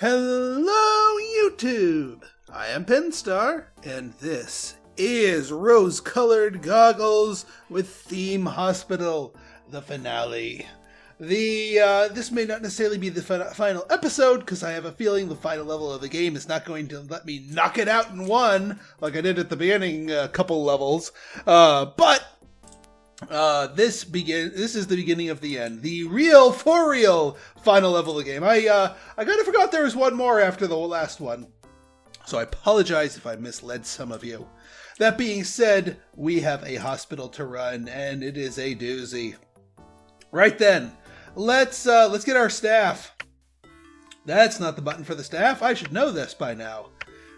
Hello, YouTube! I am Pinstar, and this is Rose-Colored Goggles with Theme Hospital, the finale. This may not necessarily be the final episode, because I have a feeling the final level of the game is not going to let me knock it out in one, like I did at the beginning couple levels, but this is the beginning of the end. The for real final level of the game. I kind of forgot there was one more after the last one. So I apologize if I misled some of you. That being said, we have a hospital to run, and it is a doozy. Right then, let's get our staff. That's not the button for the staff. I should know this by now.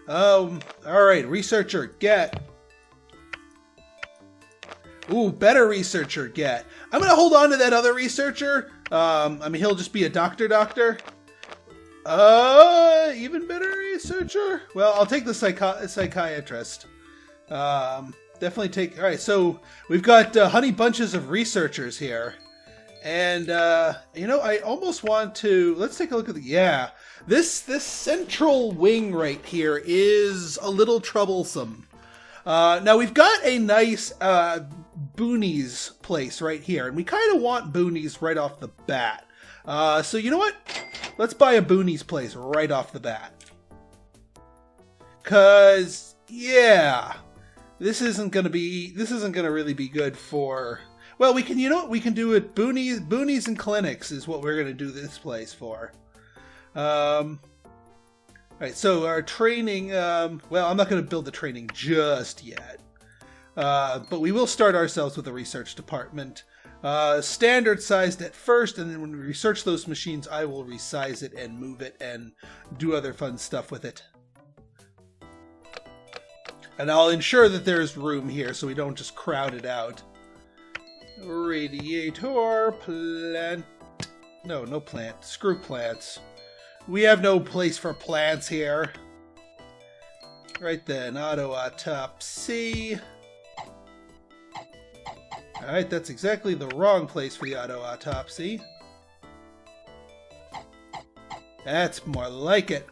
Alright, researcher, get. Ooh, better researcher, get. I'm going to hold on to that other researcher. He'll just be a doctor. Even better researcher? Well, I'll take the psychiatrist. Definitely take... Alright, so we've got honey bunches of researchers here. And, I almost want to... Let's take a look at the... Yeah, this central wing right here is a little troublesome. Now, we've got a nice... Boonies place right here, and we kind of want Boonies right off the bat. So you know what? Let's buy a Boonies place right off the bat. Cause yeah, this isn't gonna really be good for. Well, we can. You know what? We can do it. Boonies and clinics is what we're gonna do this place for. All right. So our training. Well, I'm not gonna build the training just yet. But we will start ourselves with a research department. Standard sized at first, and then when we research those machines, I will resize it and move it and do other fun stuff with it. And I'll ensure that there's room here so we don't just crowd it out. Radiator plant. No plant. Screw plants. We have no place for plants here. Right then, auto autopsy. Alright, that's exactly the wrong place for the auto-autopsy. That's more like it.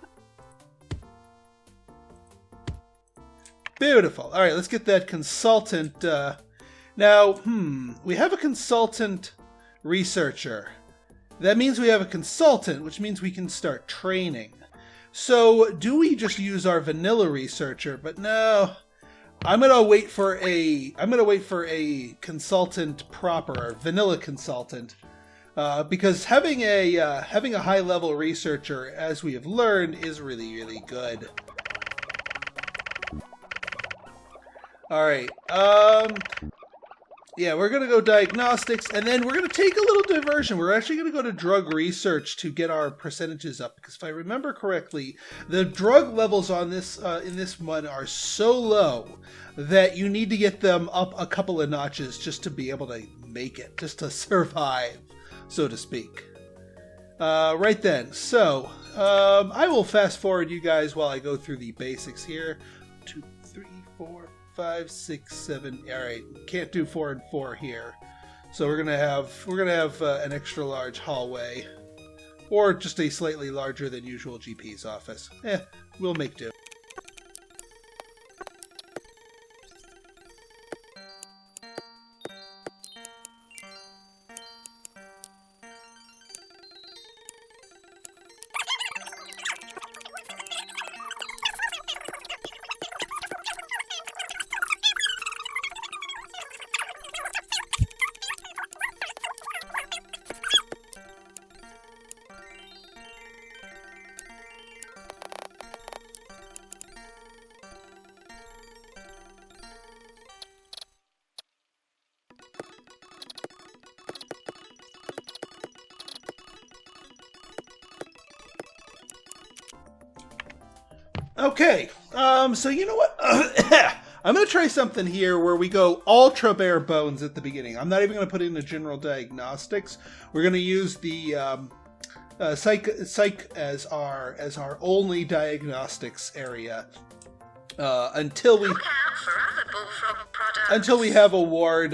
Beautiful. Alright, let's get that consultant. Now, we have a consultant researcher. That means we have a consultant, which means we can start training. So, do we just use our vanilla researcher? But no... I'm gonna wait for a consultant proper, a vanilla consultant, because having a high level researcher, as we have learned, is really, really good. All right, yeah, we're gonna go diagnostics, and then we're gonna take a little diversion. We're actually gonna go to drug research to get our percentages up, because if I remember correctly, the drug levels on this in this one are so low that you need to get them up a couple of notches just to be able to make it, just to survive, so to speak. Right then, so I will fast forward you guys while I go through the basics here. 2, 3, 4, 5, 6, 7. All right, can't do 4 and 4 here, so we're gonna have an extra large hallway, or just a slightly larger than usual GP's office. We'll make do. Okay, so you know what? I'm going to try something here where we go ultra bare bones at the beginning. I'm not even going to put in the general diagnostics. We're going to use the psych as our only diagnostics area until we have a ward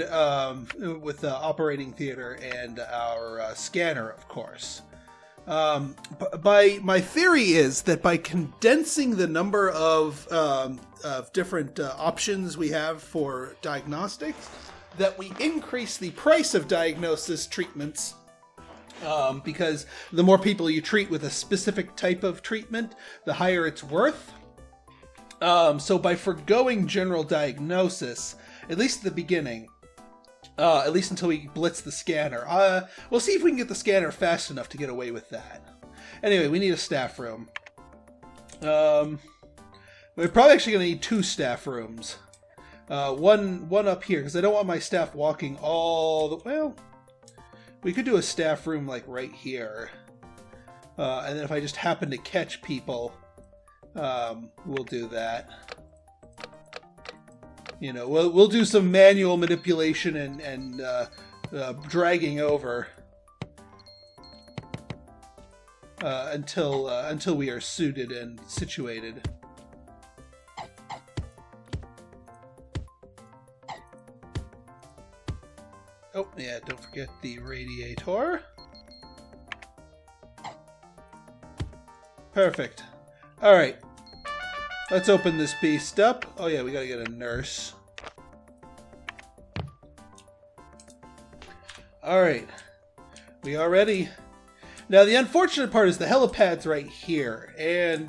with the operating theater and our scanner, of course. My theory is that by condensing the number of different options we have for diagnostics, that we increase the price of diagnosis treatments, because the more people you treat with a specific type of treatment, the higher it's worth. So by forgoing general diagnosis, at least at the beginning, at least until we blitz the scanner, we'll see if we can get the scanner fast enough to get away with that. Anyway, we need a staff room. We're probably actually going to need 2 staff rooms. One up here, because I don't want my staff walking all the... Well, we could do a staff room like right here. And then if I just happen to catch people, we'll do that. You know, we'll do some manual manipulation and dragging over until we are suited and situated. Oh, yeah, don't forget the radiator. Perfect. Alright. Let's open this beast up. Oh yeah, we gotta get a nurse. Alright. We are ready. Now the unfortunate part is the helipad's right here, and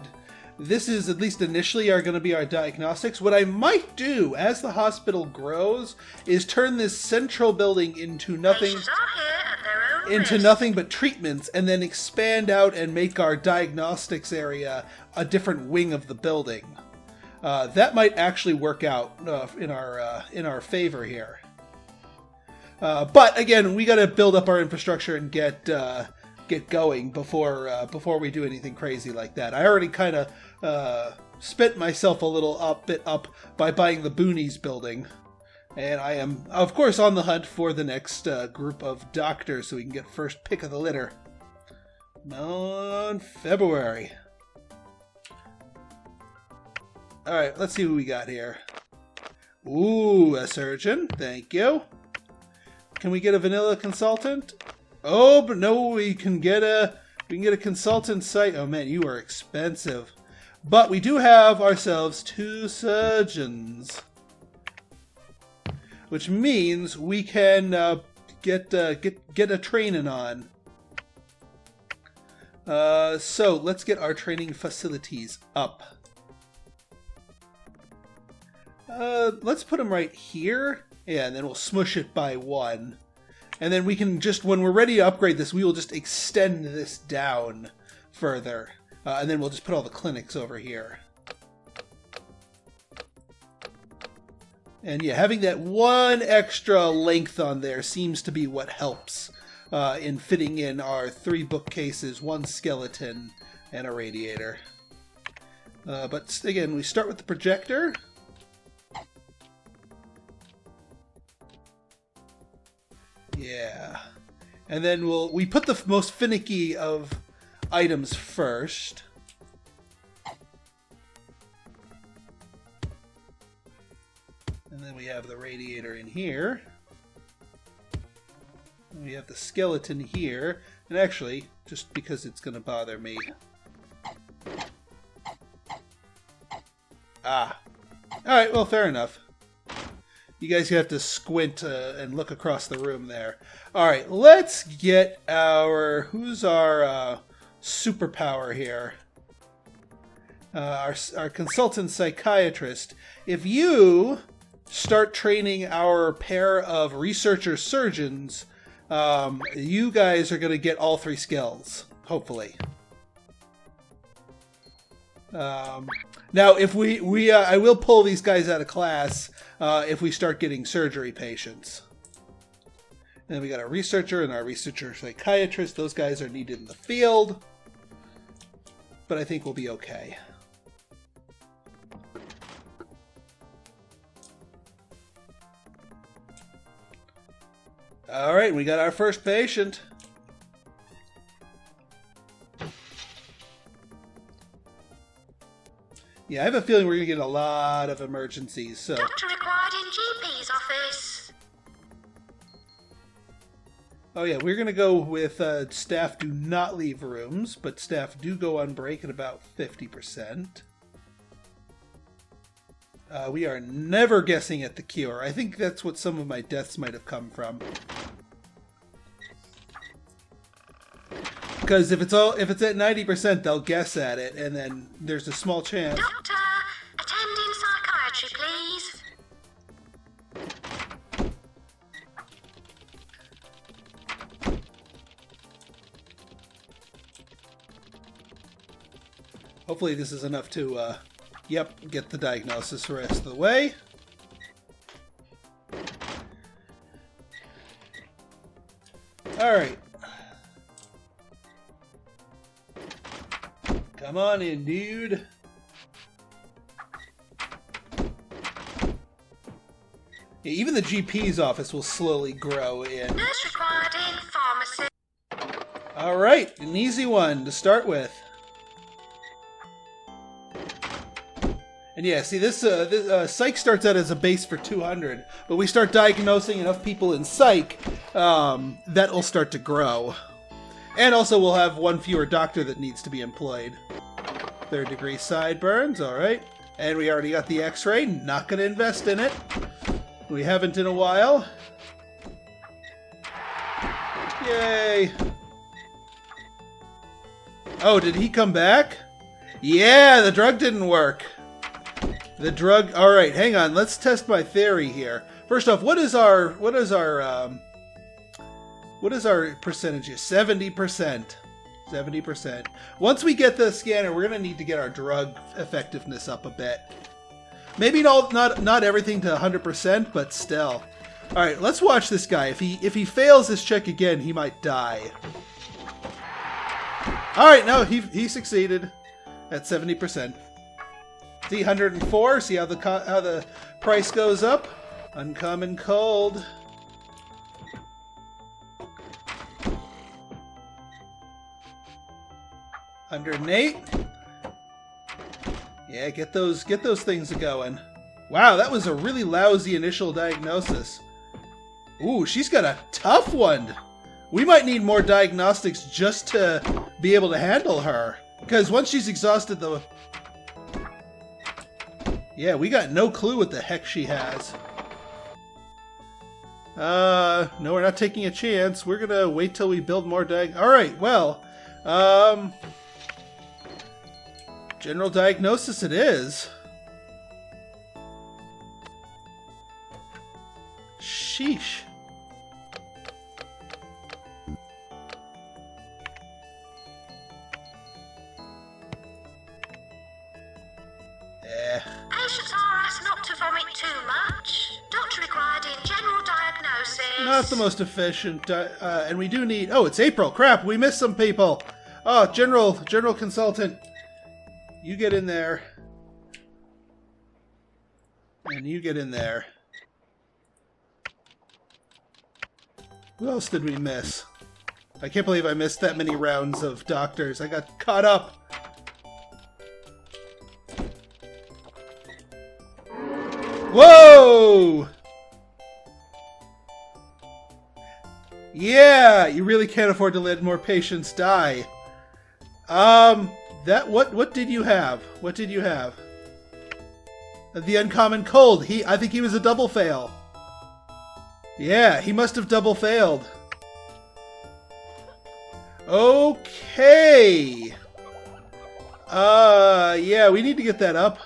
this is, at least initially, are going to be our diagnostics. What I might do, as the hospital grows, is turn this central building into nothing but treatments, and then expand out and make our diagnostics area a different wing of the building. That might actually work out in our favor here. But again, we got to build up our infrastructure and get going before we do anything crazy like that. I already kind of spent myself a little bit up by buying the Boonies building, and I am of course on the hunt for the next group of doctors so we can get first pick of the litter on February. All right, let's see who we got here. Ooh, a surgeon, thank you. Can we get a vanilla consultant? Oh, but no, we can get a consultant site. Oh man, you are expensive. But we do have ourselves 2 surgeons, which means we can get a training on. So let's get our training facilities up. Let's put them right here. Yeah, and then we'll smush it by 1. And then we can just, when we're ready to upgrade this, we will just extend this down further. And then we'll just put all the clinics over here. And yeah, having that 1 extra length on there seems to be what helps in fitting in our 3 bookcases, 1 skeleton, and a radiator. But again, we start with the projector. Yeah, and then we put the most finicky of items first. And then we have the radiator in here. And we have the skeleton here. And actually, just because it's going to bother me. Ah. Alright, well, fair enough. You guys have to squint and look across the room there. Alright, let's get our... Who's our superpower here? Our consultant psychiatrist. If you start training our pair of researcher surgeons, you guys are going to get all 3 skills, hopefully. Now, if I will pull these guys out of class if we start getting surgery patients. And then we got our researcher and our researcher psychiatrist. Those guys are needed in the field, but I think we'll be okay. All right, we got our first patient. Yeah, I have a feeling we're going to get a lot of emergencies. So. Doctor required in GP's office. Oh yeah, we're gonna go with staff do not leave rooms, but staff do go on break at about 50%. We are never guessing at the cure. I think that's what some of my deaths might have come from. Because if it's at 90%, they'll guess at it, and then there's a small chance. Doctor, attend in psychiatry, please. Hopefully this is enough to, get the diagnosis the rest of the way. Alright. Come on in, dude. Yeah, even the GP's office will slowly grow in. Nurse required in pharmacy. Alright, an easy one to start with. And yeah, see, this psych starts out as a base for 200, but we start diagnosing enough people in psych, that'll start to grow. And also we'll have one fewer doctor that needs to be employed. 3rd degree sideburns, alright. And we already got the x-ray, not going to invest in it. We haven't in a while. Yay! Oh, did he come back? Yeah, the drug didn't work. The drug... Alright, hang on. Let's test my theory here. First off, what is our percentage? 70%. 70%. Once we get the scanner, we're going to need to get our drug effectiveness up a bit. Maybe not everything to 100%, but still. Alright, let's watch this guy. If he fails this check again, he might die. Alright, no, he succeeded at 70%. See, 104. See how the price goes up? Uncommon cold. $108. Yeah, get those things going. Wow, that was a really lousy initial diagnosis. Ooh, she's got a tough one. We might need more diagnostics just to be able to handle her. Because once she's exhausted the... Yeah, we got no clue what the heck she has. No, we're not taking a chance. We're gonna wait till we build more Alright, well, general diagnosis it is. Sheesh. Patients are asked not to vomit too much. Doctor required in general diagnosis. Not the most efficient, and we do need... Oh, it's April. Crap, we missed some people. Oh, general consultant. You get in there. And you get in there. Who else did we miss? I can't believe I missed that many rounds of doctors. I got caught up. Whoa! Yeah, you really can't afford to let more patients die. What did you have? What did you have? The uncommon cold. I think he was a double fail. Yeah, he must have double failed. Okay. Yeah, we need to get that up.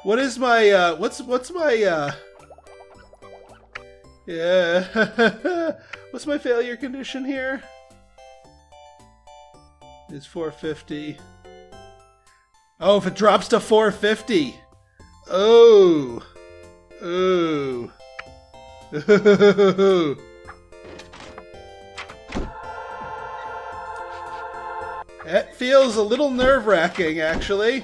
What is my, what's my, yeah, what's my failure condition here? It's 450. Oh, if it drops to 450. Oh. Ooh. Ooh. That feels a little nerve-wracking, actually.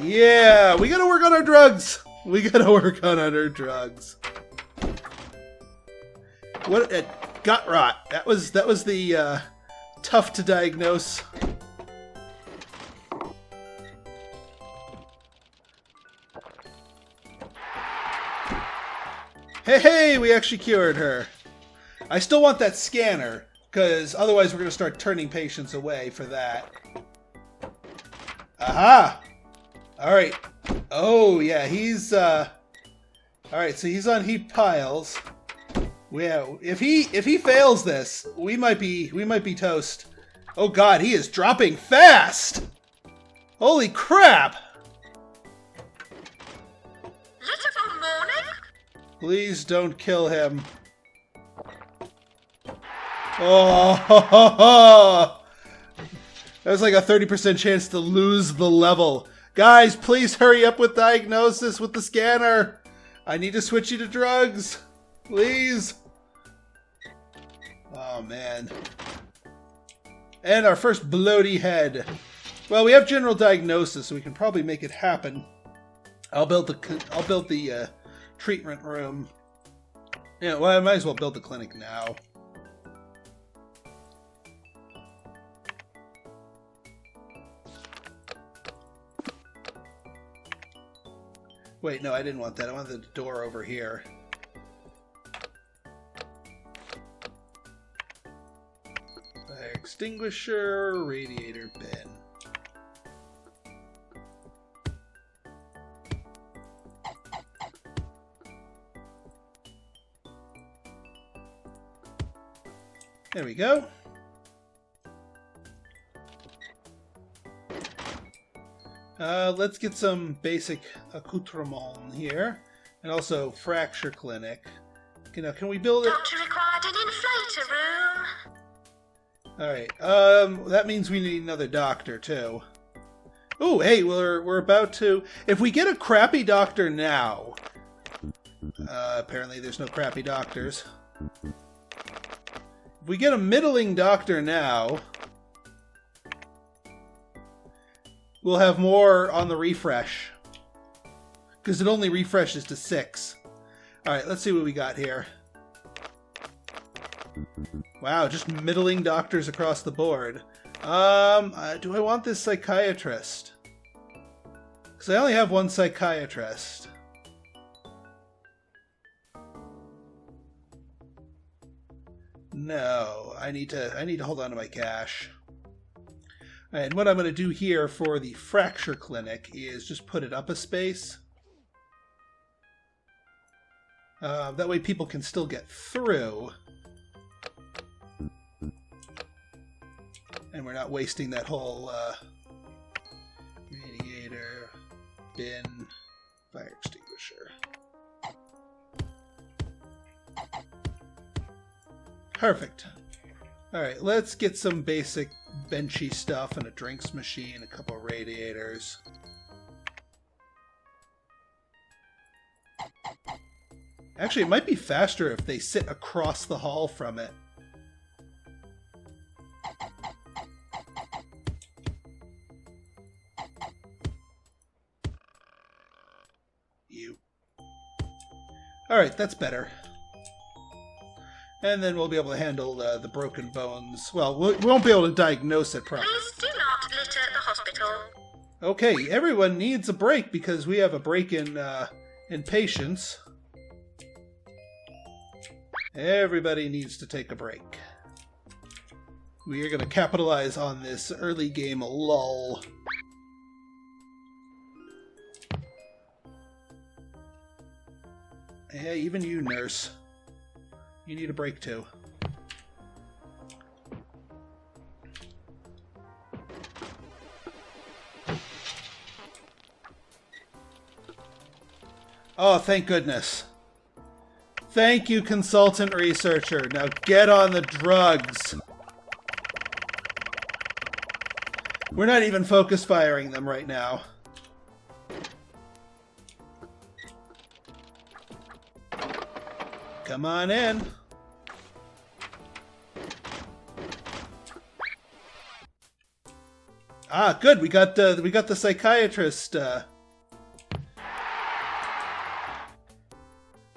Yeah, we gotta work on our drugs. We gotta work on our drugs. What a gut rot. That was the tough to diagnose. Hey, we actually cured her. I still want that scanner, because otherwise we're going to start turning patients away for that. Aha! Alright. Oh, yeah, he's, Alright, so he's on heap piles. Yeah, if he fails this, we might be toast. Oh god, he is dropping fast! Holy crap! Little morning? Please don't kill him. Oh, there's like a 30% chance to lose the level. Guys, please hurry up with diagnosis with the scanner. I need to switch you to drugs. Please. Oh, man. And our first bloaty head. Well, we have general diagnosis, so we can probably make it happen. I'll build the treatment room. Yeah, well, I might as well build the clinic now. Wait, no, I didn't want that. I wanted the door over here. Fire extinguisher, radiator bin. There we go. Let's get some basic accoutrement here. And also fracture clinic. Okay, now can we build it? Doctor required an inflator room. Alright, that means we need another doctor too. Ooh, hey, we're about to... If we get a crappy doctor now... apparently there's no crappy doctors. If we get a middling doctor now... we'll have more on the refresh. Because it only refreshes to 6. Alright, let's see what we got here. Wow, just middling doctors across the board. Do I want this psychiatrist? Because I only have one psychiatrist. No, I need to hold on to my cash. And what I'm going to do here for the fracture clinic is just put it up a space. That way people can still get through. And we're not wasting that whole radiator, bin, fire extinguisher. Perfect. Alright, let's get some basic benchy stuff and a drinks machine, a couple of radiators. Actually, it might be faster if they sit across the hall from it. You. Alright, that's better. And then we'll be able to handle the broken bones. Well, we won't be able to diagnose it properly. Please do not litter the hospital. Okay, everyone needs a break because we have a break in patients. Everybody needs to take a break. We are going to capitalize on this early game lull. Hey, even you, nurse. You need a break too. Oh, thank goodness. Thank you, consultant researcher. Now get on the drugs. We're not even focus firing them right now. Come on in. Ah, good. We got the psychiatrist.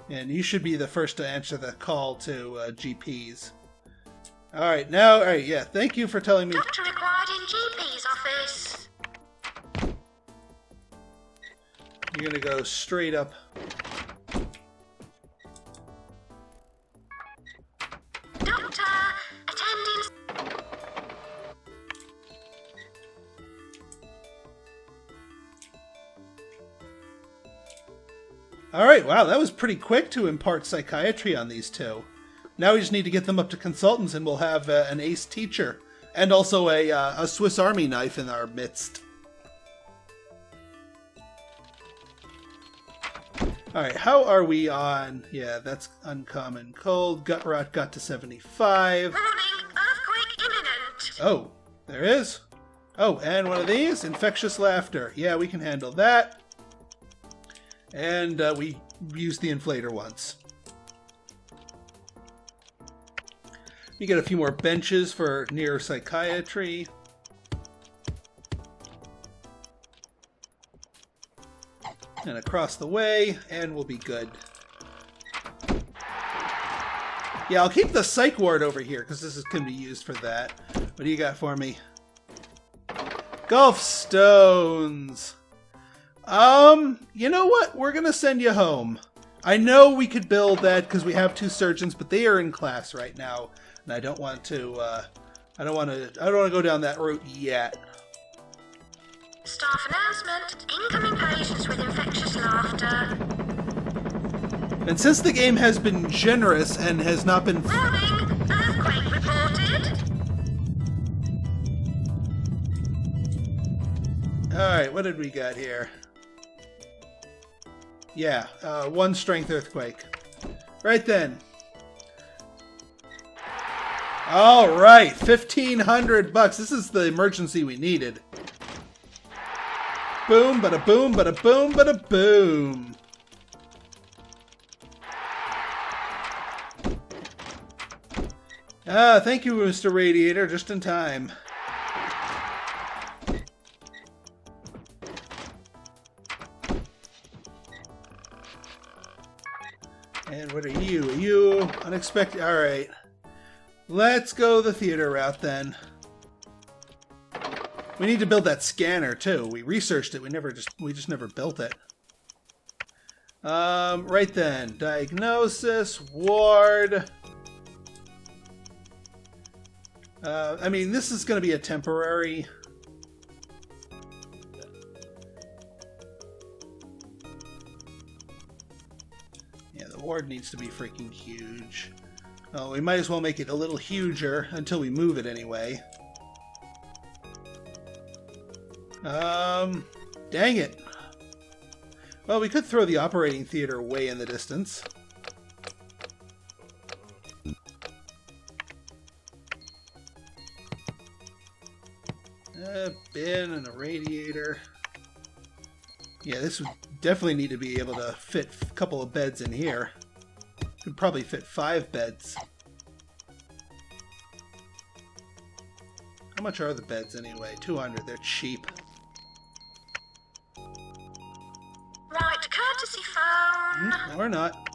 And you should be the first to answer the call to GPs. All right, now, all right, yeah. Thank you for telling me. Doctor required in GP's office. You're gonna go straight up. Alright, wow, that was pretty quick to impart psychiatry on these two. Now we just need to get them up to consultants and we'll have an ace teacher. And also a Swiss Army knife in our midst. Alright, how are we on? Yeah, that's uncommon cold. Gut rot got to 75. Warning, earthquake imminent. Oh, there is. Oh, and one of these, infectious laughter. Yeah, we can handle that. And we used the inflator once. You get a few more benches for neuropsychiatry. And across the way, and we'll be good. Yeah, I'll keep the psych ward over here, because this can be used for that. What do you got for me? Golf stones! You know what? We're gonna send you home. I know we could build that, because we have 2 surgeons, but they are in class right now. And I don't want to, I don't want to go down that route yet. Staff announcement. Incoming patients with infectious laughter. And since the game has been generous and has not been... Warning, earthquake reported. Alright, what did we got here? Yeah, 1 strength earthquake. Right then. Alright, $1,500. This is the emergency we needed. Boom, bada boom, bada boom, bada boom. Ah, thank you, Mr. Radiator, just in time. And what are you? Are you unexpected? Alright. Let's go the theater route then. We need to build that scanner too. We researched it. We just never built it. Right then. Diagnosis, ward. I mean, this is going to be a temporary. Yeah, the ward needs to be freaking huge. Oh, we might as well make it a little huger until we move it anyway. Dang it. Well, we could throw the operating theater way in the distance. A bin and a radiator. Yeah, this would definitely need to be able to fit a couple of beds in here. Could probably fit 5 beds. How much are the beds anyway? 200. They're cheap. Right, courtesy phone. Or not.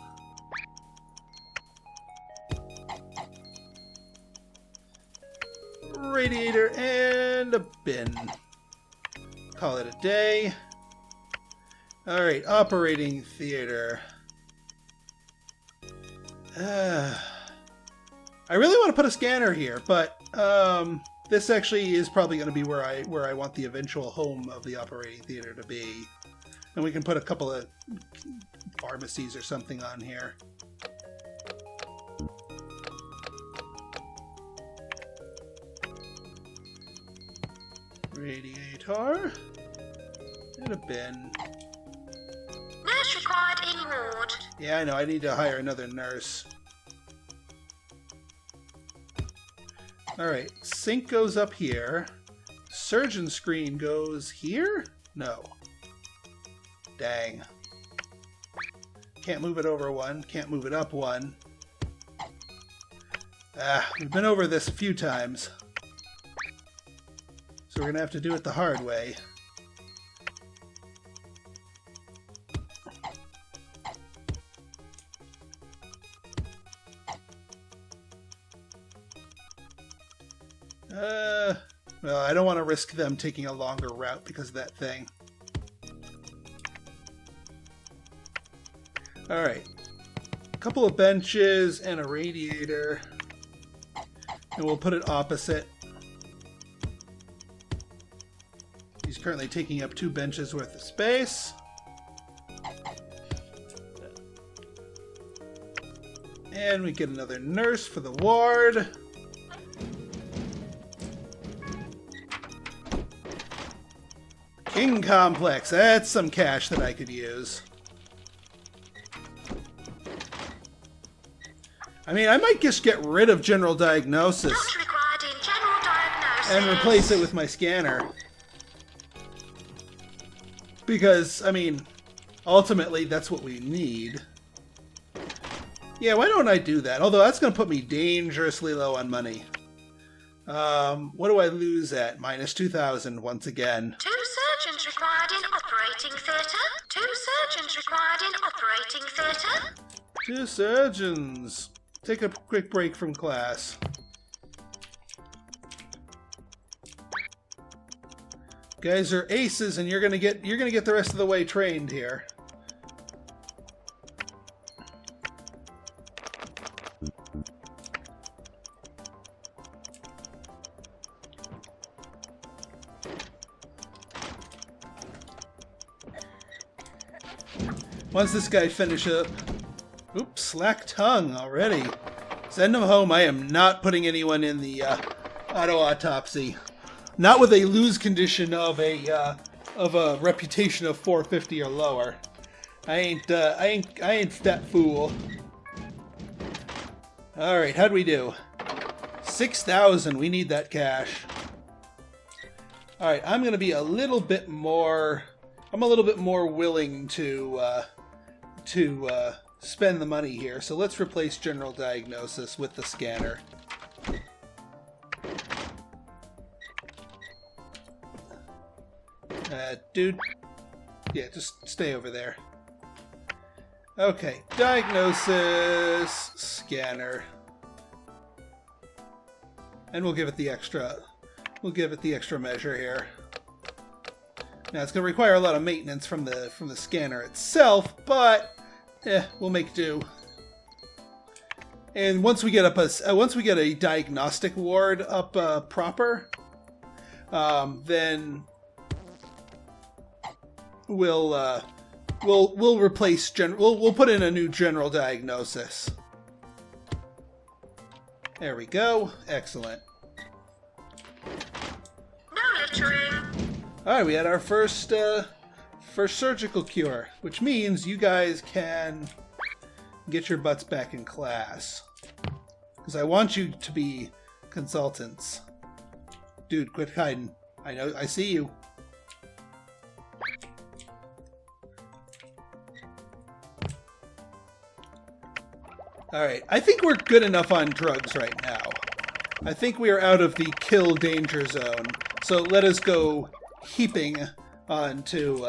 Radiator and a bin. Call it a day. Alright, operating theater. I really want to put a scanner here, but this actually is probably going to be where I want the eventual home of the operating theater to be. And we can put a couple of pharmacies or something on here. Radiator. And a bin. Nurse required in ward. Yeah, I know. I need to hire another nurse. Alright. Sink goes up here. Surgeon screen goes here? No. Dang. Can't move it over 1. Can't move it up 1. We've been over this a few times. So we're going to have to do it the hard way. Well, I don't want to risk them taking a longer route because of that thing. Alright. A couple of benches and a radiator. And we'll put it opposite. He's currently taking up 2 benches worth of space. And we get another nurse for the ward. King Complex. That's some cash that I could use. I mean, I might just get rid of General Diagnosis Not required in general diagnosis. and replace it with my scanner. Because, I mean, ultimately, that's what we need. Yeah, why don't I do that? Although that's going to put me dangerously low on money. What do I lose at? Minus 2,000 once again. 2 surgeons required in operating theatre. 2 surgeons required in operating theatre. 2 surgeons. Take a quick break from class. Guys are aces, and you're gonna get the rest of the way trained here. Once this guy finishes up... Oops, slack tongue already. Send him home. I am not putting anyone in the auto-autopsy. Not with a lose condition of a reputation of 450 or lower. I ain't that fool. Alright, how'd we do? 6,000. We need that cash. Alright, I'm gonna be a little bit more... I'm a little bit more willing to spend the money here. So let's replace General Diagnosis with the scanner. Dude. Yeah, just stay over there. Okay, Diagnosis, scanner. And we'll give it the extra measure here. Now it's going to require a lot of maintenance from the scanner itself, but we'll make do. And once we get a diagnostic ward up proper, then we'll replace we'll put in a new General Diagnosis. There we go. Excellent. No littering. All right, we had our first surgical cure, which means you guys can get your butts back in class. Because I want you to be consultants. Dude, quit hiding. I see you. Alright, I think we're good enough on drugs right now. I think we are out of the kill danger zone. So let us go heaping onto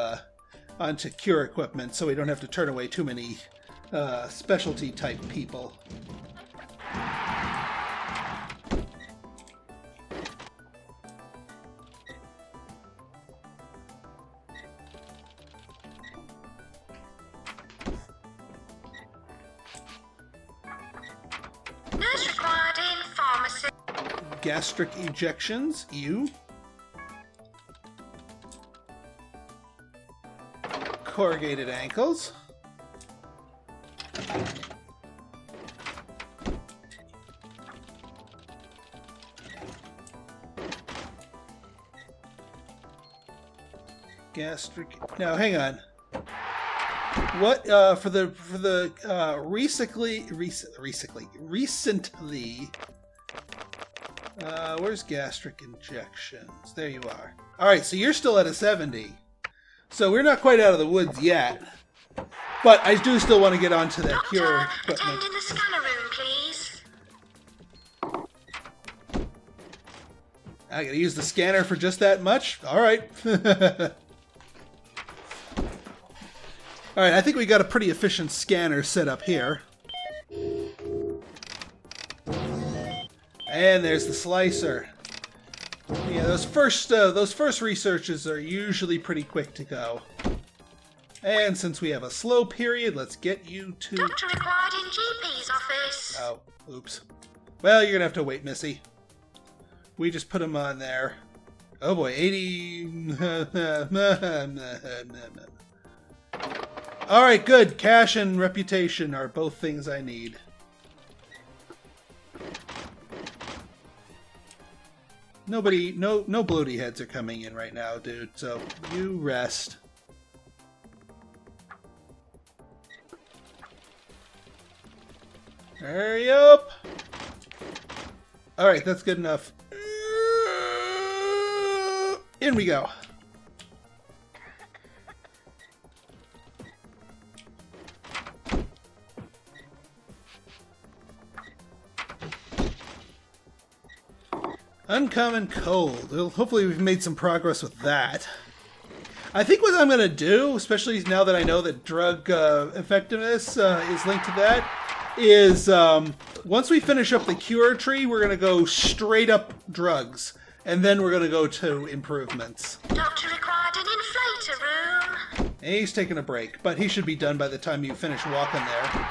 cure equipment so we don't have to turn away too many specialty type people. Nurse required in pharmacy. Gastric ejections, you. Corrugated ankles. Gastric. Now, hang on. What for the recently? Where's gastric injections? There you are. All right, so you're still at a 70. So we're not quite out of the woods yet, but I do still want to get onto that cure Doctor, equipment. attend in the scanner room, please. I gotta use the scanner for just that much? Alright. Alright, I think we got a pretty efficient scanner set up here. And there's the slicer. Yeah, those first researches are usually pretty quick to go. And since we have a slow period, let's get you to... Doctor required in GP's office. Oh, oops. Well, you're gonna have to wait, Missy. We just put him on there. Oh boy, 80... Alright, good. Cash and reputation are both things I need. Nobody, no bloaty heads are coming in right now, dude. So you rest. Hurry up! Alright, that's good enough. In we go. Uncommon cold. Well, hopefully we've made some progress with that. I think what I'm going to do, especially now that I know that drug effectiveness is linked to that, is once we finish up the cure tree, we're going to go straight up drugs. And then we're going to go to improvements. Doctor required an inflator room. And he's taking a break, but he should be done by the time you finish walking there.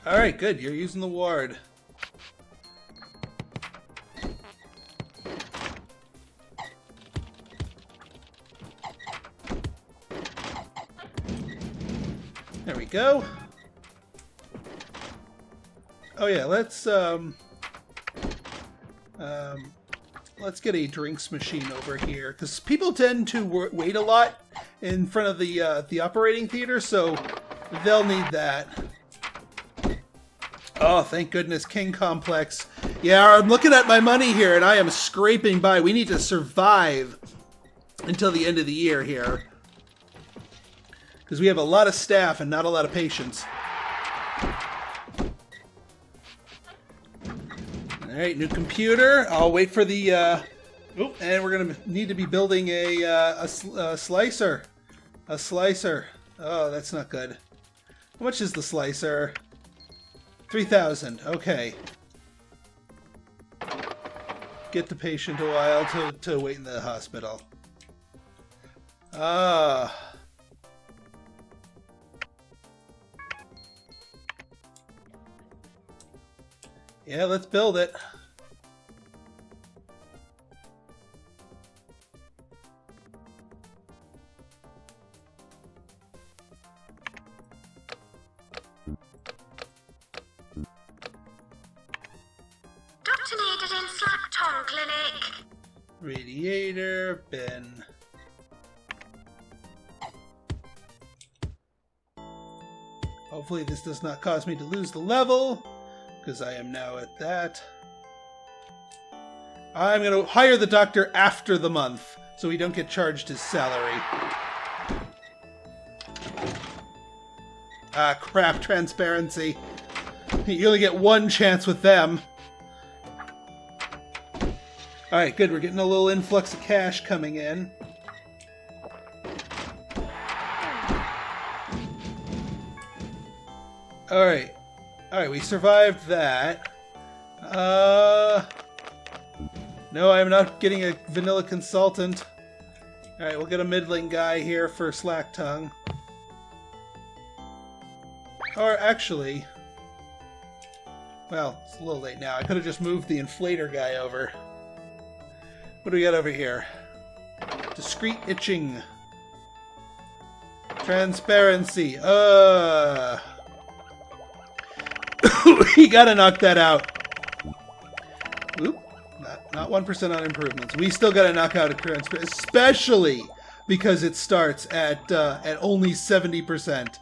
Alright, good. You're using the ward. There we go. Oh yeah, let's get a drinks machine over here, because people tend to wait a lot in front of the operating theater, so they'll need that. Oh, thank goodness, King Complex. Yeah, I'm looking at my money here, and I am scraping by. We need to survive until the end of the year here, because we have a lot of staff and not a lot of patients. Alright, new computer. I'll wait for the... and we're going to need to be building a slicer. A slicer. Oh, that's not good. How much is the slicer? 3,000. Okay. Get the patient a while to wait in the hospital. Yeah, let's build it. Doctor needed in Slack Tongue Clinic. Radiator, bin. Hopefully this does not cause me to lose the level, because I am now at that. I'm going to hire the doctor after the month, so we don't get charged his salary. Ah, crap, transparency. You only get one chance with them. Alright, good, we're getting a little influx of cash coming in. Alright. Alright, we survived that. No, I'm not getting a vanilla consultant. Alright, we'll get a middling guy here for Slack Tongue. Or actually... Well, it's a little late now. I could have just moved the inflator guy over. What do we got over here? Discreet itching. Transparency. We gotta knock that out. Oop. Not 1% on improvements. We still gotta knock out a transparency, especially because it starts at only 70%.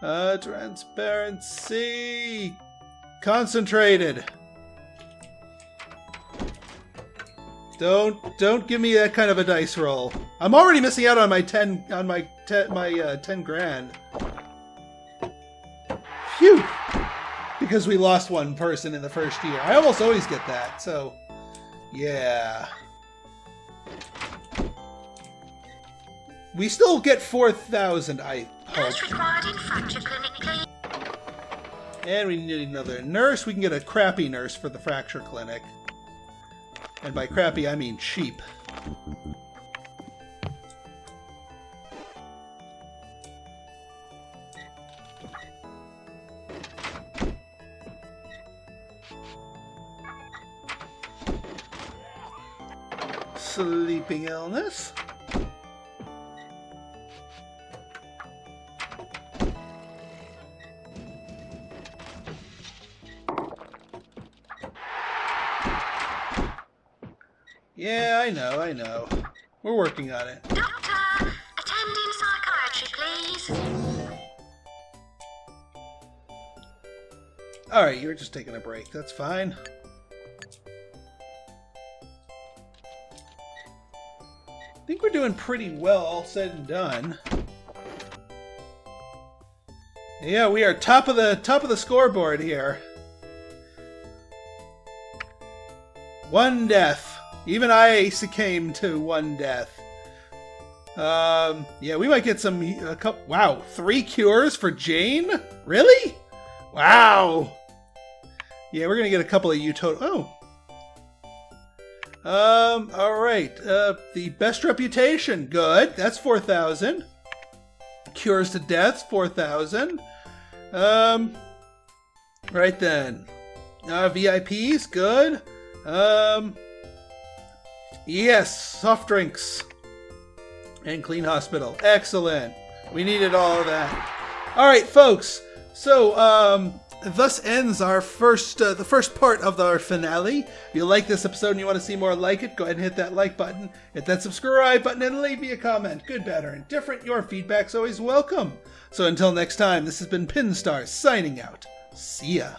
Transparency. Concentrated. Don't give me that kind of a dice roll. I'm already missing out on my 10 grand. Phew. Because we lost one person in the first year. I almost always get that, so yeah. We still get 4,000, I hope. Nurse required in fracture clinic, please. And we need another nurse. We can get a crappy nurse for the fracture clinic. And by crappy, I mean cheap. Sleeping illness. Yeah, I know. We're working on it. Doctor, attend in psychiatry, please. Alright, you're just taking a break. That's fine. I think we're doing pretty well, all said and done. Yeah, we are top of the scoreboard here. 1 death. Even I came to 1 death. Yeah, we might get some. Wow, 3 cures for Jane? Really? Wow. Yeah, we're gonna get a couple of Oh. All right. The best reputation, good. That's 4,000. Cures to deaths, 4,000. Right then. VIPs, good. Yes, soft drinks. And clean hospital. Excellent. We needed all of that. All right, folks. So, thus ends our the first part of our finale. If you like this episode and you want to see more like it, go ahead and hit that like button, hit that subscribe button, and leave me a comment. Good, bad, or indifferent. Your feedback's always welcome. So until next time, this has been Pinstar signing out. See ya.